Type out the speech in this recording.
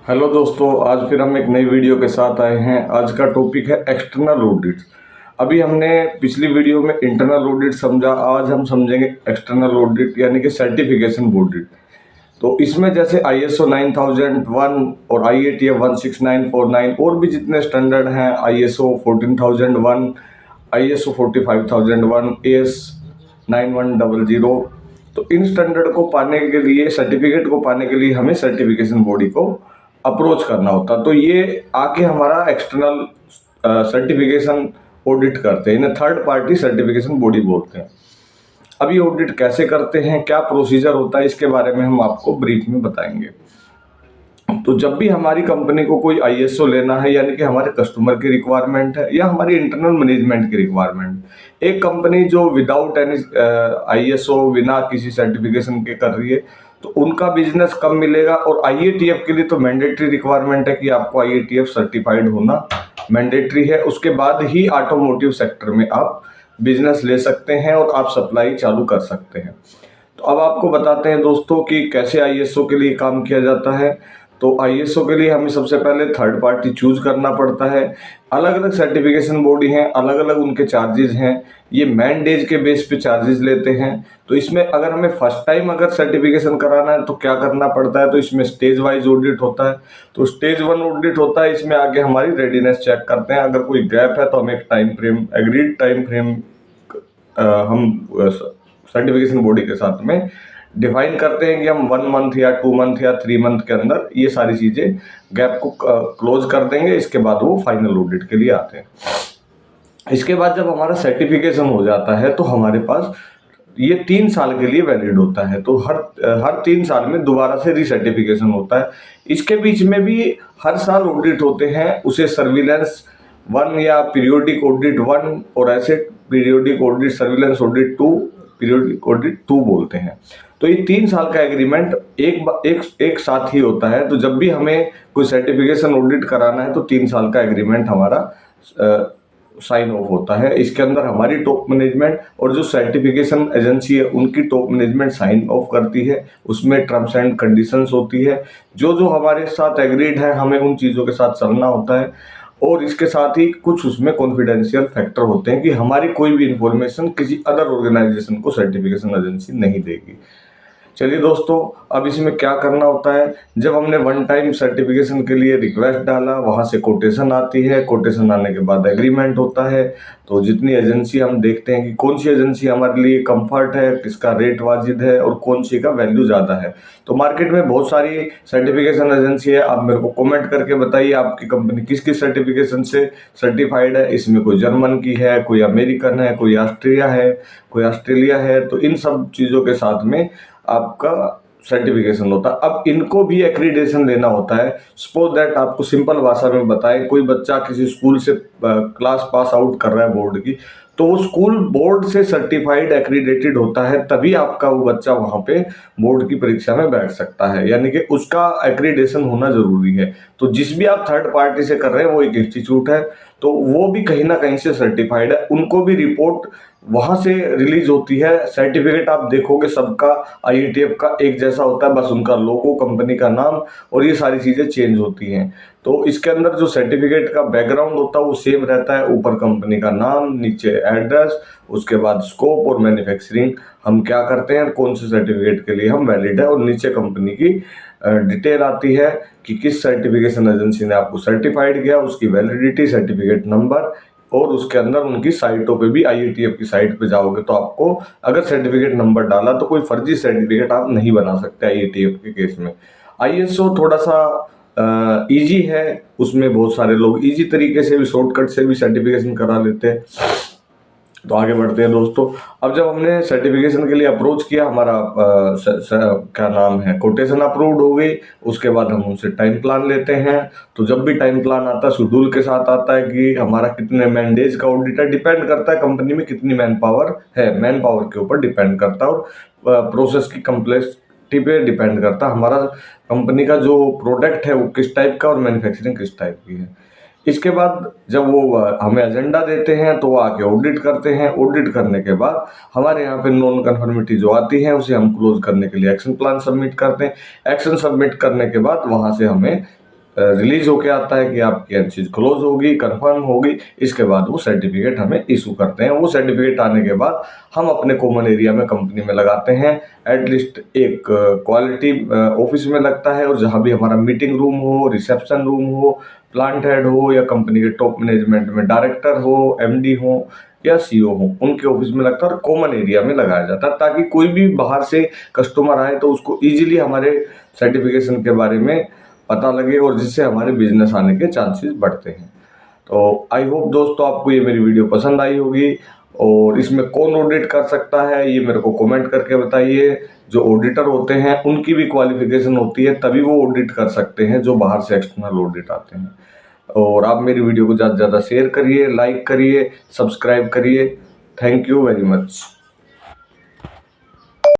Hello दोस्तों, आज फिर हम एक नई वीडियो के साथ आए हैं। आज का टॉपिक है एक्सटर्नल ऑडिट। अभी हमने पिछली वीडियो में इंटरनल ऑडिट समझा, आज हम समझेंगे एक्सटर्नल ऑडिट यानी कि सर्टिफिकेशन ऑडिट। तो इसमें जैसे ISO 9001 और IATF 16949 और भी जितने स्टैंडर्ड हैं, ISO 14001, ISO 45001, AS 9100, तो इन स्टैंडर्ड को पाने के लिए, सर्टिफिकेट को पाने के लिए हमें सर्टिफिकेशन बॉडी को अप्रोच करना होता। तो ये आके हमारा एक्सटर्नल सर्टिफिकेशन ऑडिट करते हैं, इन्हें थर्ड पार्टी सर्टिफिकेशन बॉडी बोलते हैं। अब ये ऑडिट कैसे करते हैं, क्या प्रोसीजर होता है, इसके बारे में हम आपको ब्रीफ में बताएंगे। तो जब भी हमारी कंपनी को कोई ISO लेना है, यानी कि हमारे कस्टमर की रिक्वायरमेंट है या हमारी इंटरनल मैनेजमेंट की रिक्वायरमेंट, एक कंपनी जो विदाउट एनी ISO, बिना किसी सर्टिफिकेशन के कर रही है, तो उनका बिजनेस कम मिलेगा। और IATF के लिए तो मैंडेटरी रिक्वायरमेंट है कि आपको IATF सर्टिफाइड होना मैंडेटरी है। उसके बाद ही ऑटोमोटिव सेक्टर में आप बिजनेस ले सकते हैं और आप सप्लाई चालू कर सकते हैं। तो अब आपको बताते हैं दोस्तों कि कैसे ISO के लिए काम किया जाता है। तो ISO के लिए हमें सबसे पहले थर्ड पार्टी चूज करना पड़ता है। अलग अलग सर्टिफिकेशन बॉडी हैं, अलग अलग उनके चार्जेस हैं। ये मैंडेज के बेस पे चार्जेस लेते हैं। तो इसमें अगर हमें फर्स्ट टाइम अगर सर्टिफिकेशन कराना है तो क्या करना पड़ता है, तो इसमें स्टेज वाइज ऑडिट होता है। तो स्टेज 1 ऑडिट होता है, इसमें आगे हमारी रेडीनेस चेक करते हैं। अगर कोई गैप है तो हम एक time frame, agreed time frame हम सर्टिफिकेशन बॉडी के साथ में डिफाइन करते हैं कि हम 1 मंथ या 2 मंथ या 3 मंथ के अंदर ये सारी चीजें गैप को क्लोज कर देंगे। इसके बाद वो फाइनल ऑडिट के लिए आते हैं। इसके बाद जब हमारा सर्टिफिकेशन हो जाता है तो हमारे पास ये 3 साल के लिए वैलिड होता है। तो हर 3 साल में दोबारा से रीसर्टिफिकेशन होता है। इसके बीच में भी हर साल ऑडिट होते हैं, उसे सर्विलेंस 1 या पीरियोडिक ऑडिट 1 और ऐसे periodic audit, surveillance audit 2, periodic audit 2 बोलते हैं। तो ये 3 साल का एग्रीमेंट एक साथ ही होता है। तो जब भी हमें कोई सर्टिफिकेशन ऑडिट कराना है तो 3 साल का एग्रीमेंट हमारा साइन ऑफ होता है। इसके अंदर हमारी टॉप मैनेजमेंट और जो सर्टिफिकेशन एजेंसी है उनकी टॉप मैनेजमेंट साइन ऑफ करती है। उसमें टर्म्स एंड कंडीशंस होती है, जो हमारे साथ एग्रीड है हमें उन चीज़ों के साथ चलना होता है। और इसके साथ ही कुछ उसमें कॉन्फिडेंशियल फैक्टर होते हैं कि हमारी कोई भी इंफॉर्मेशन किसी अदर ऑर्गेनाइजेशन को सर्टिफिकेशन एजेंसी नहीं देगी। चलिए दोस्तों, अब इसमें क्या करना होता है। जब हमने 1 टाइम सर्टिफिकेशन के लिए रिक्वेस्ट डाला, वहाँ से कोटेशन आती है। कोटेशन आने के बाद एग्रीमेंट होता है। तो जितनी एजेंसी हम देखते हैं कि कौन सी एजेंसी हमारे लिए कंफर्ट है, किसका रेट वाजिब है और कौन सी का वैल्यू ज़्यादा है। तो मार्केट में बहुत सारी सर्टिफिकेशन एजेंसी है। आप मेरे को कमेंट करके बताइए आपकी कंपनी किस किस सर्टिफिकेशन से सर्टिफाइड है। इसमें कोई जर्मन की है, कोई अमेरिकन है, कोई ऑस्ट्रिया है, कोई ऑस्ट्रेलिया है। तो इन सब चीज़ों के साथ में आपका सर्टिफिकेशन होता है। अब इनको भी एक्रीडेशन लेना होता है। सपोज दैट आपको सिंपल भाषा में बताएं, कोई बच्चा किसी स्कूल से क्लास पास आउट कर रहा है बोर्ड की, तो वो स्कूल बोर्ड से सर्टिफाइड एक्रीडेटेड होता है, तभी आपका वो बच्चा वहाँ पे बोर्ड की परीक्षा में बैठ सकता है। यानी कि उसका एक्रीडेशन होना जरूरी है। तो जिस भी आप थर्ड पार्टी से कर रहे हैं वो एक इंस्टीट्यूट है, तो वो भी कहीं ना कहीं से सर्टिफाइड है। उनको भी रिपोर्ट वहां से रिलीज होती है। सर्टिफिकेट आप देखोगे सबका IATF का एक जैसा होता है, बस उनका लोगो, कंपनी का नाम और ये सारी चीजें चेंज होती हैं। तो इसके अंदर जो सर्टिफिकेट का बैकग्राउंड होता है वो सेम रहता है। ऊपर कंपनी का नाम, नीचे एड्रेस, उसके बाद स्कोप और मैन्युफैक्चरिंग, हम क्या करते हैं, कौन से सर्टिफिकेट के लिए हम वैलिड है, और नीचे कंपनी की डिटेल आती है कि किस सर्टिफिकेशन एजेंसी ने आपको सर्टिफाइड किया, उसकी वैलिडिटी, सर्टिफिकेट नंबर, और उसके अंदर उनकी साइटों पे भी, IATF की साइट पे जाओगे तो आपको अगर सर्टिफिकेट नंबर डाला तो कोई फर्जी सर्टिफिकेट आप नहीं बना सकते IATF के केस में। ISO थोड़ा सा इजी है, उसमें बहुत सारे लोग इजी तरीके से भी, शॉर्टकट से भी सर्टिफिकेशन करा लेते हैं। तो आगे बढ़ते हैं दोस्तों। अब जब हमने सर्टिफिकेशन के लिए अप्रोच किया, हमारा क्या नाम है, कोटेशन अप्रूव्ड हो गई, उसके बाद हम उनसे टाइम प्लान लेते हैं। तो जब भी टाइम प्लान आता है शेड्यूल के साथ आता है कि हमारा कितने मैन डेज का ऑडिट है। डिपेंड करता है कंपनी में कितनी मैन पावर है, मैन पावर के ऊपर डिपेंड करता है, और प्रोसेस की कम्प्लेक्सिटी पे डिपेंड करता है हमारा कंपनी का जो प्रोडक्ट है वो किस टाइप का और मैन्युफैक्चरिंग किस टाइप की है। इसके बाद जब वो हमें एजेंडा देते हैं तो वो आके ऑडिट करते हैं। ऑडिट करने के बाद हमारे यहाँ पे नॉन कन्फर्मिटी जो आती है उसे हम क्लोज करने के लिए एक्शन प्लान सबमिट करते हैं। एक्शन सबमिट करने के बाद वहाँ से हमें रिलीज होके आता है कि आपकी हर चीज़ क्लोज होगी, कंफर्म होगी। इसके बाद वो सर्टिफिकेट हमें इशू करते हैं। वो सर्टिफिकेट आने के बाद हम अपने कॉमन एरिया में कंपनी में लगाते हैं। एटलीस्ट एक क्वालिटी ऑफिस में लगता है, और जहाँ भी हमारा मीटिंग रूम हो, रिसेप्शन रूम हो, प्लांट हेड हो, या कंपनी के टॉप मैनेजमेंट में डायरेक्टर हो, एमडी हो या सीईओ हो, उनके ऑफिस में लगता है और कॉमन एरिया में लगाया जाता है, ताकि कोई भी बाहर से कस्टमर आए तो उसको इजीली हमारे सर्टिफिकेशन के बारे में पता लगे, और जिससे हमारे बिजनेस आने के चांसेस बढ़ते हैं। तो आई होप दोस्तों आपको ये मेरी वीडियो पसंद आई होगी, और इसमें कौन ऑडिट कर सकता है ये मेरे को कमेंट करके बताइए। जो ऑडिटर होते हैं उनकी भी क्वालिफिकेशन होती है, तभी वो ऑडिट कर सकते हैं जो बाहर से एक्सटर्नल ऑडिट आते हैं। और आप मेरी वीडियो को ज़्यादा से ज़्यादा शेयर करिए, लाइक करिए, सब्सक्राइब करिए। Thank you very much.